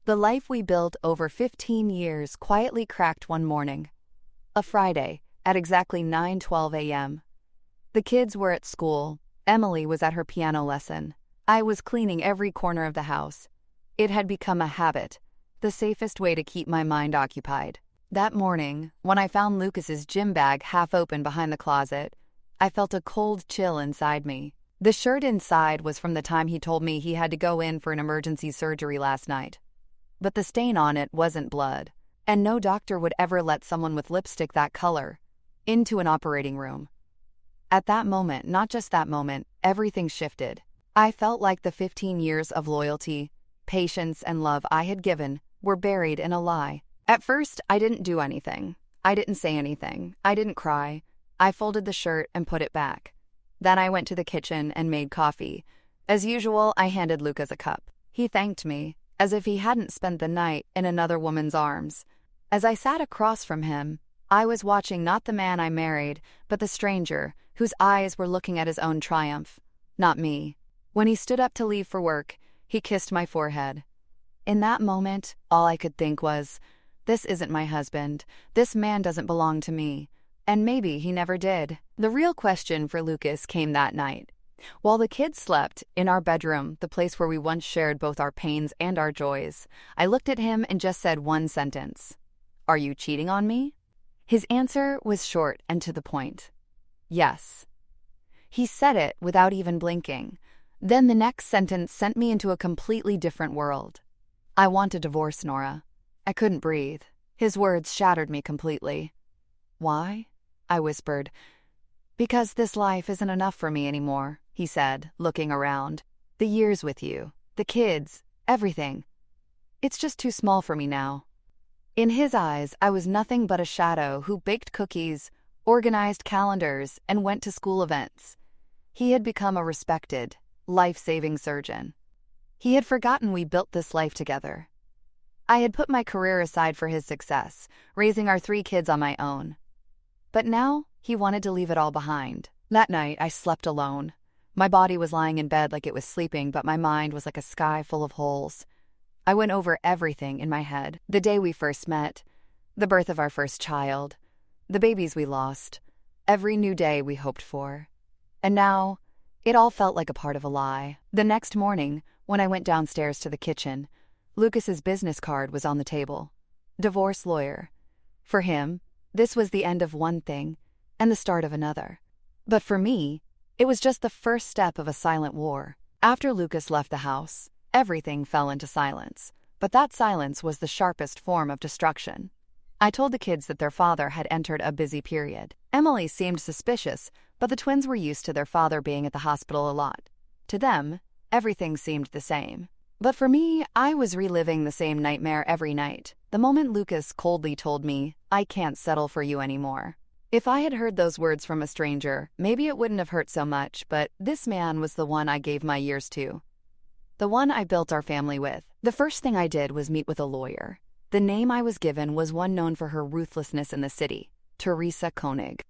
The life we built over 15 years quietly cracked one morning. A Friday, at exactly 9:12 a.m. The kids were at school. Emily was at her piano lesson. I was cleaning every corner of the house. It had become a habit, the safest way to keep my mind occupied. That morning, when I found Lucas's gym bag half open behind the closet, I felt a cold chill inside me. The shirt inside was from the time he told me he had to go in for an emergency surgery last night. But the stain on it wasn't blood, and no doctor would ever let someone with lipstick that color into an operating room. At that moment, not just that moment, everything shifted. I felt like the 15 years of loyalty, patience, and love I had given were buried in a lie. At first, I didn't do anything. I didn't say anything. I didn't cry. I folded the shirt and put it back. Then I went to the kitchen and made coffee. As usual, I handed Lucas a cup. He thanked me, as if he hadn't spent the night in another woman's arms. As I sat across from him, I was watching not the man I married, but the stranger, whose eyes were looking at his own triumph, not me. When he stood up to leave for work, he kissed my forehead. In that moment, all I could think was, this isn't my husband. This man doesn't belong to me. And maybe he never did. The real question for Lucas came that night. While the kids slept, in our bedroom, the place where we once shared both our pains and our joys, I looked at him and just said one sentence. Are you cheating on me? His answer was short and to the point. Yes. He said it without even blinking. Then the next sentence sent me into a completely different world. I want a divorce, Nora. I couldn't breathe. His words shattered me completely. Why? I whispered. Because this life isn't enough for me anymore, he said, looking around. The years with you, the kids, everything. It's just too small for me now. In his eyes, I was nothing but a shadow who baked cookies, organized calendars, and went to school events. He had become a respected, life-saving surgeon. He had forgotten we built this life together. I had put my career aside for his success, raising our 3 kids on my own. But now, he wanted to leave it all behind. That night, I slept alone. My body was lying in bed like it was sleeping, but my mind was like a sky full of holes. I went over everything in my head. The day we first met, the birth of our first child, the babies we lost, every new day we hoped for. And now, it all felt like a part of a lie. The next morning, when I went downstairs to the kitchen, Lucas's business card was on the table. Divorce lawyer. For him, this was the end of one thing and the start of another. But for me, it was just the first step of a silent war. After Lucas left the house, everything fell into silence. But that silence was the sharpest form of destruction. I told the kids that their father had entered a busy period. Emily seemed suspicious, but the twins were used to their father being at the hospital a lot. To them, everything seemed the same. But for me, I was reliving the same nightmare every night. The moment Lucas coldly told me, I can't settle for you anymore. If I had heard those words from a stranger, maybe it wouldn't have hurt so much, but this man was the one I gave my years to. The one I built our family with. The first thing I did was meet with a lawyer. The name I was given was one known for her ruthlessness in the city, Teresa Koenig.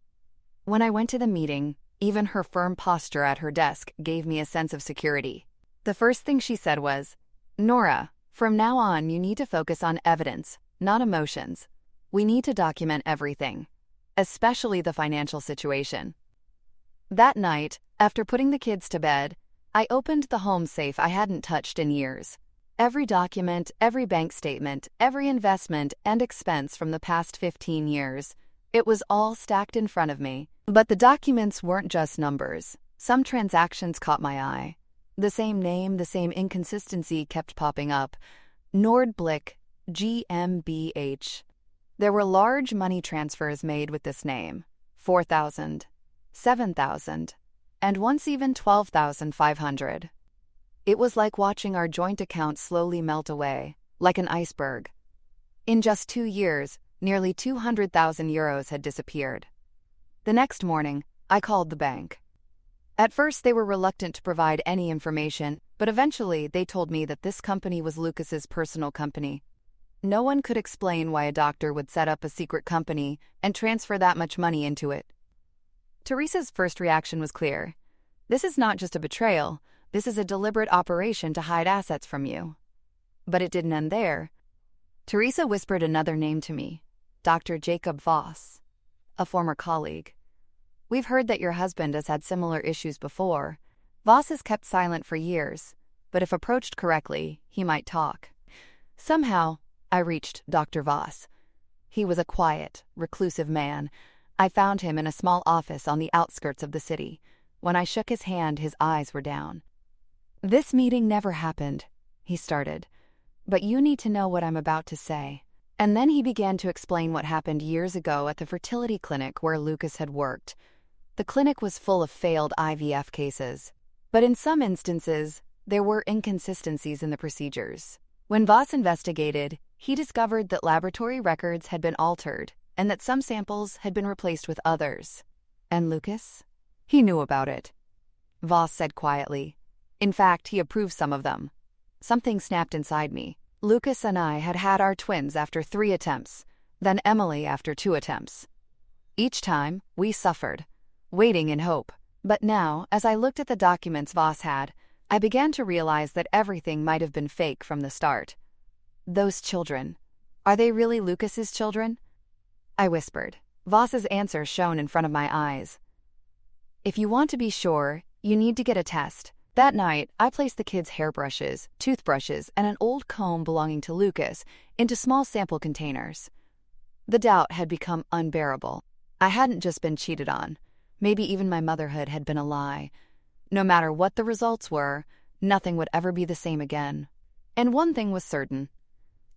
When I went to the meeting, even her firm posture at her desk gave me a sense of security. The first thing she said was, Nora, from now on you need to focus on evidence, not emotions. We need to document everything, especially the financial situation. That night, after putting the kids to bed, I opened the home safe I hadn't touched in years. Every document, every bank statement, every investment and expense from the past 15 years, it was all stacked in front of me. But the documents weren't just numbers. Some transactions caught my eye. The same name, the same inconsistency kept popping up. Nordblick, GmbH. There were large money transfers made with this name. 4,000, 7,000, and once even 12,500. It was like watching our joint account slowly melt away, like an iceberg. In just 2 years, nearly 200,000 euros had disappeared. The next morning, I called the bank. At first, they were reluctant to provide any information, but eventually they told me that this company was Lucas's personal company. No one could explain why a doctor would set up a secret company and transfer that much money into it. Teresa's first reaction was clear. This is not just a betrayal, this is a deliberate operation to hide assets from you. But it didn't end there. Teresa whispered another name to me, Dr. Jacob Voss, a former colleague. We've heard that your husband has had similar issues before. Voss has kept silent for years, but if approached correctly, he might talk. Somehow, I reached Dr. Voss. He was a quiet, reclusive man. I found him in a small office on the outskirts of the city. When I shook his hand, his eyes were down. "This meeting never happened," he started. "But you need to know what I'm about to say." And then he began to explain what happened years ago at the fertility clinic where Lucas had worked. The clinic was full of failed IVF cases. But in some instances, there were inconsistencies in the procedures. When Voss investigated, he discovered that laboratory records had been altered and that some samples had been replaced with others. And Lucas? He knew about it. Voss said quietly. In fact, he approved some of them. Something snapped inside me. Lucas and I had had our twins after 3 attempts, then Emily after 2 attempts. Each time, we suffered, waiting in hope. But now, as I looked at the documents Voss had, I began to realize that everything might have been fake from the start. Those children. Are they really Lucas's children? I whispered. Voss's answer shone in front of my eyes. If you want to be sure, you need to get a test. That night, I placed the kids' hairbrushes, toothbrushes, and an old comb belonging to Lucas into small sample containers. The doubt had become unbearable. I hadn't just been cheated on. Maybe even my motherhood had been a lie. No matter what the results were, nothing would ever be the same again. And one thing was certain.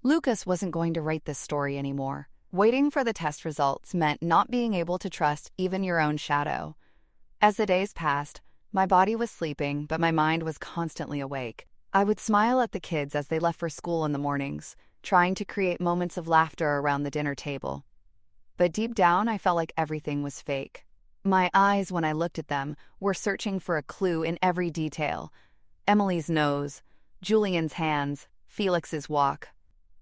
Lucas wasn't going to write this story anymore. Waiting for the test results meant not being able to trust even your own shadow. As the days passed, my body was sleeping, but my mind was constantly awake. I would smile at the kids as they left for school in the mornings, trying to create moments of laughter around the dinner table. But deep down, I felt like everything was fake. My eyes, when I looked at them, were searching for a clue in every detail. Emily's nose, Julian's hands, Felix's walk.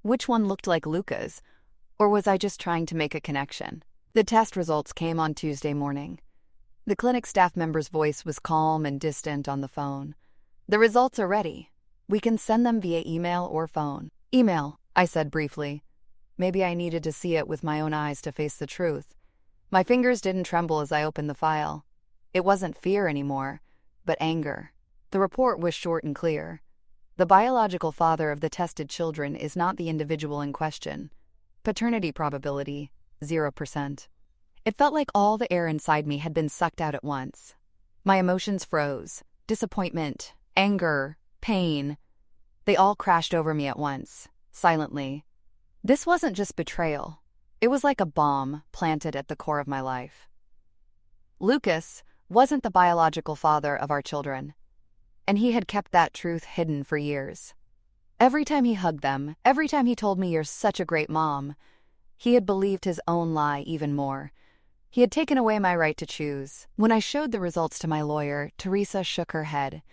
Which one looked like Lucas? Or was I just trying to make a connection? The test results came on Tuesday morning. The clinic staff member's voice was calm and distant on the phone. The results are ready. We can send them via email or phone. Email, I said briefly. Maybe I needed to see it with my own eyes to face the truth. My fingers didn't tremble as I opened the file. It wasn't fear anymore, but anger. The report was short and clear. The biological father of the tested children is not the individual in question. Paternity probability, 0%. It felt like all the air inside me had been sucked out at once. My emotions froze. Disappointment, anger, pain. They all crashed over me at once, silently. This wasn't just betrayal. It was like a bomb planted at the core of my life. Lucas wasn't the biological father of our children, and he had kept that truth hidden for years. Every time he hugged them, every time he told me, "You're such a great mom," he had believed his own lie even more. He had taken away my right to choose. When I showed the results to my lawyer, Teresa shook her head.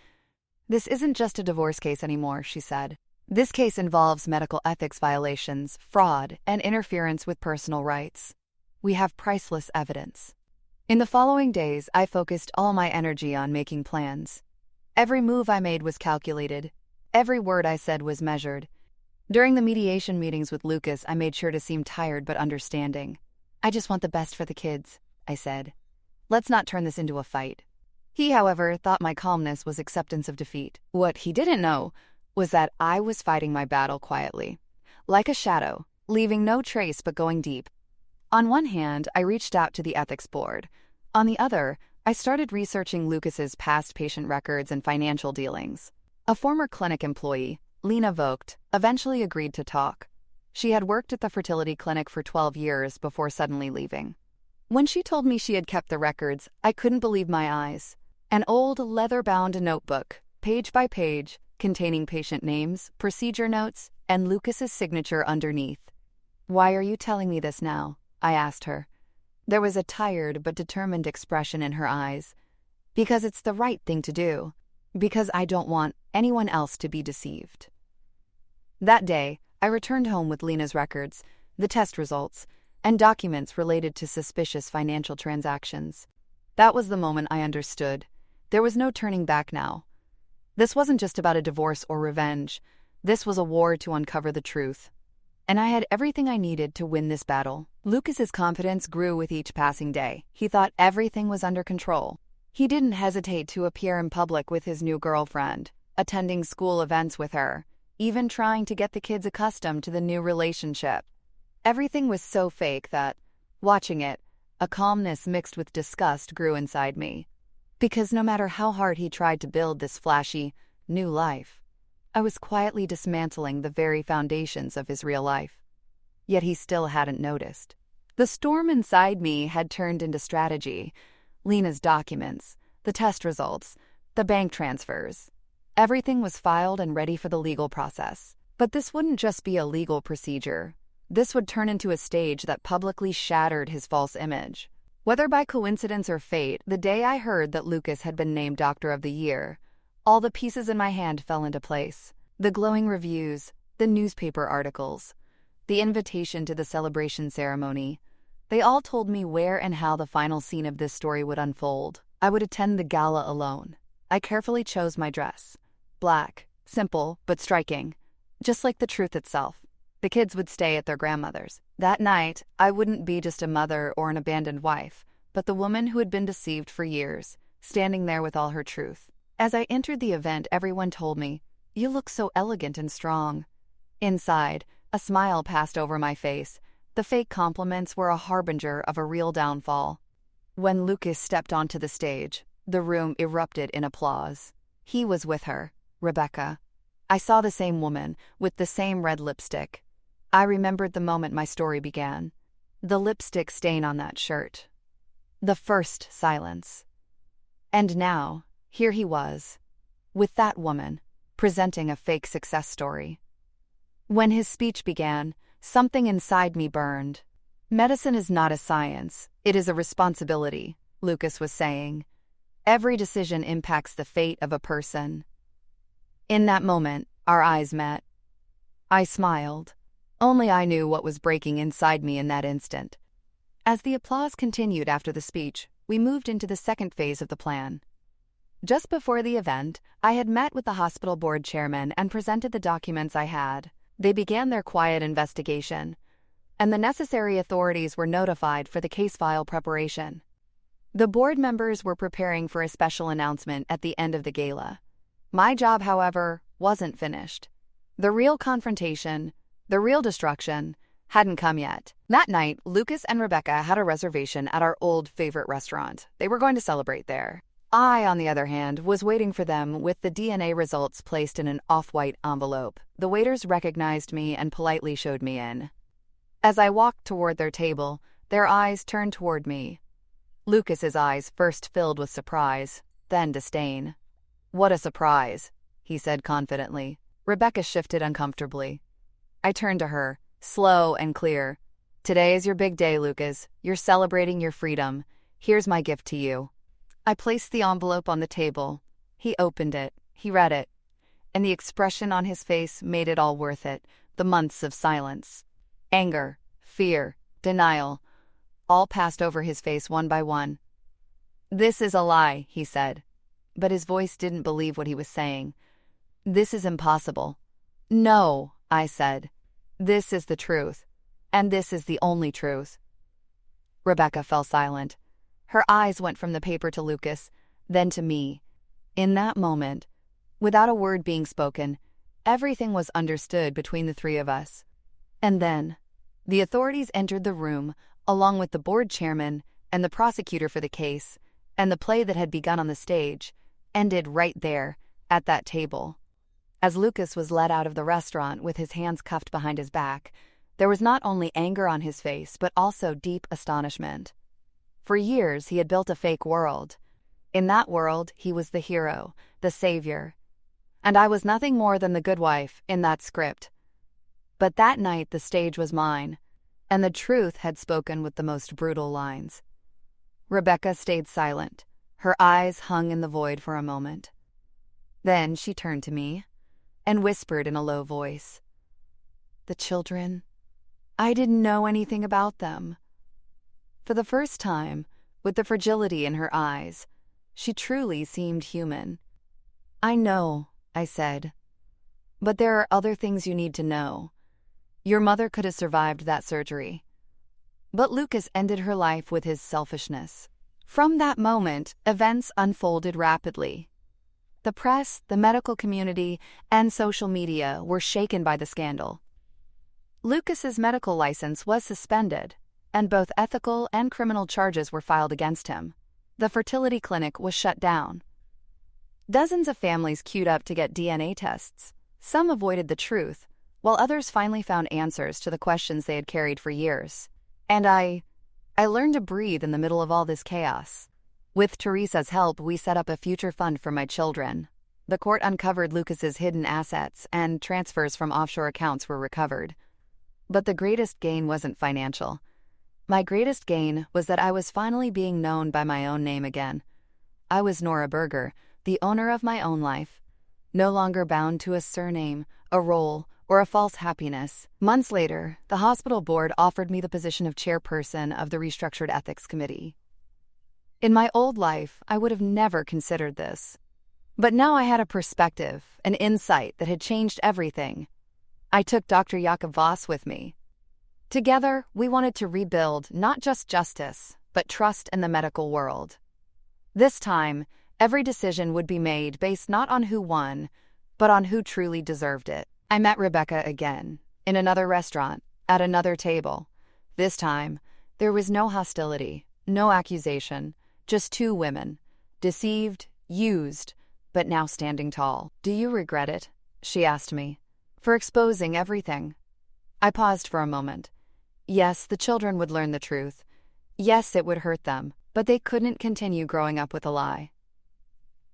"This isn't just a divorce case anymore," she said. "This case involves medical ethics violations, fraud, and interference with personal rights. We have priceless evidence." In the following days, I focused all my energy on making plans. Every move I made was calculated. Every word I said was measured. During the mediation meetings with Lucas, I made sure to seem tired but understanding. "I just want the best for the kids," I said. "Let's not turn this into a fight." He, however, thought my calmness was acceptance of defeat. What he didn't know was that I was fighting my battle quietly, like a shadow, leaving no trace but going deep. On one hand, I reached out to the ethics board. On the other, I started researching Lucas's past patient records and financial dealings. A former clinic employee, Lena Vogt, eventually agreed to talk. She had worked at the fertility clinic for 12 years before suddenly leaving. When she told me she had kept the records, I couldn't believe my eyes. An old leather-bound notebook, page by page, containing patient names, procedure notes, and Lucas's signature underneath. "Why are you telling me this now?" I asked her. There was a tired but determined expression in her eyes. "Because it's the right thing to do. Because I don't want anyone else to be deceived." That day, I returned home with Lena's records, the test results, and documents related to suspicious financial transactions. That was the moment I understood. There was no turning back now. This wasn't just about a divorce or revenge. This was a war to uncover the truth, and I had everything I needed to win this battle. Lucas's confidence grew with each passing day. He thought everything was under control. He didn't hesitate to appear in public with his new girlfriend, attending school events with her, even trying to get the kids accustomed to the new relationship. Everything was so fake that, watching it, a calmness mixed with disgust grew inside me. Because no matter how hard he tried to build this flashy, new life, I was quietly dismantling the very foundations of his real life. Yet he still hadn't noticed. The storm inside me had turned into strategy. Lena's documents, the test results, the bank transfers. Everything was filed and ready for the legal process. But this wouldn't just be a legal procedure. This would turn into a stage that publicly shattered his false image. Whether by coincidence or fate, the day I heard that Lucas had been named Doctor of the Year, all the pieces in my hand fell into place. The glowing reviews, the newspaper articles, the invitation to the celebration ceremony. They all told me where and how the final scene of this story would unfold. I would attend the gala alone. I carefully chose my dress. Black, simple, but striking. Just like the truth itself. The kids would stay at their grandmother's. That night, I wouldn't be just a mother or an abandoned wife, but the woman who had been deceived for years, standing there with all her truth. As I entered the event, everyone told me, "You look so elegant and strong." Inside, a smile passed over my face. The fake compliments were a harbinger of a real downfall. When Lucas stepped onto the stage, the room erupted in applause. He was with her, Rebecca. I saw the same woman, with the same red lipstick. I remembered the moment my story began. The lipstick stain on that shirt. The first silence. And now, here he was, with that woman, presenting a fake success story. When his speech began, something inside me burned. Medicine is not a science, it is a responsibility, Lucas was saying. Every decision impacts the fate of a person. In that moment, our eyes met. I smiled. Only I knew what was breaking inside me in that instant. As the applause continued after the speech, we moved into the second phase of the plan. Just before the event, I had met with the hospital board chairman and presented the documents I had. They began their quiet investigation, and the necessary authorities were notified for the case file preparation. The board members were preparing for a special announcement at the end of the gala. My job, however, wasn't finished. The real confrontation, the real destruction, hadn't come yet. That night, Lucas and Rebecca had a reservation at our old favorite restaurant. They were going to celebrate there. I, on the other hand, was waiting for them with the DNA results placed in an off-white envelope. The waiters recognized me and politely showed me in. As I walked toward their table, their eyes turned toward me. Lucas's eyes first filled with surprise, then disdain. "What a surprise," he said confidently. Rebecca shifted uncomfortably. I turned to her, slow and clear. "Today is your big day, Lucas. You're celebrating your freedom. Here's my gift to you." I placed the envelope on the table. He opened it. He read it. And the expression on his face made it all worth it. The months of silence. Anger, fear, denial, all passed over his face one by one. "This is a lie," he said. But his voice didn't believe what he was saying. "This is impossible." "No," I said. "This is the truth. And this is the only truth." Rebecca fell silent. Her eyes went from the paper to Lucas, then to me. In that moment, without a word being spoken, everything was understood between the three of us. And then, the authorities entered the room, along with the board chairman and the prosecutor for the case, and the play that had begun on the stage ended right there, at that table. As Lucas was led out of the restaurant with his hands cuffed behind his back, there was not only anger on his face, but also deep astonishment. For years, he had built a fake world. In that world, he was the hero, the savior. And I was nothing more than the good wife in that script. But that night, the stage was mine, and the truth had spoken with the most brutal lines. Rebecca stayed silent. Her eyes hung in the void for a moment. Then she turned to me and whispered in a low voice, "The children, I didn't know anything about them." For the first time, with the fragility in her eyes, she truly seemed human. "I know," I said. But there are other things you need to know. Your mother could have survived that surgery. But Lucas ended her life with his selfishness. From that moment, events unfolded rapidly. The press, the medical community, and social media were shaken by the scandal. Lucas's medical license was suspended, and both ethical and criminal charges were filed against him. The fertility clinic was shut down. Dozens of families queued up to get DNA tests. Some avoided the truth, while others finally found answers to the questions they had carried for years. And I learned to breathe in the middle of all this chaos. With Teresa's help, we set up a future fund for my children. The court uncovered Lucas's hidden assets, and transfers from offshore accounts were recovered. But the greatest gain wasn't financial. My greatest gain was that I was finally being known by my own name again. I was Nora Berger, the owner of my own life, no longer bound to a surname, a role, or a false happiness. Months later, the hospital board offered me the position of chairperson of the restructured ethics committee. In my old life, I would have never considered this. But now I had a perspective, an insight that had changed everything. I took Dr. Jakob Voss with me. Together, we wanted to rebuild not just justice, but trust in the medical world. This time, every decision would be made based not on who won, but on who truly deserved it. I met Rebecca again, in another restaurant, at another table. This time, there was no hostility, no accusation, just two women, deceived, used, but now standing tall. "Do you regret it?" she asked me. "For exposing everything?" I paused for a moment. Yes, the children would learn the truth. Yes, it would hurt them, but they couldn't continue growing up with a lie.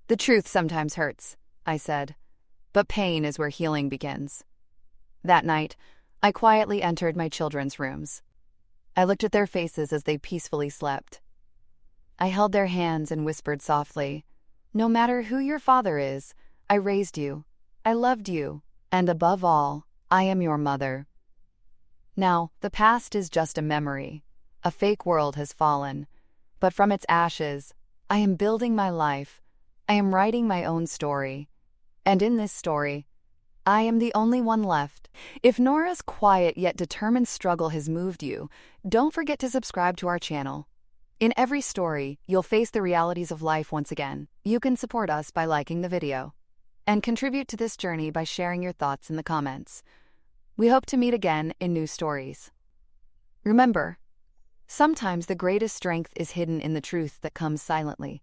"The truth sometimes hurts," I said, "but pain is where healing begins." That night, I quietly entered my children's rooms. I looked at their faces as they peacefully slept. I held their hands and whispered softly, "No matter who your father is, I raised you, I loved you, and above all, I am your mother." Now, the past is just a memory. A fake world has fallen. But from its ashes, I am building my life. I am writing my own story. And in this story, I am the only one left. If Nora's quiet yet determined struggle has moved you, don't forget to subscribe to our channel. In every story, you'll face the realities of life once again. You can support us by liking the video and contribute to this journey by sharing your thoughts in the comments. We hope to meet again in new stories. Remember, sometimes the greatest strength is hidden in the truth that comes silently.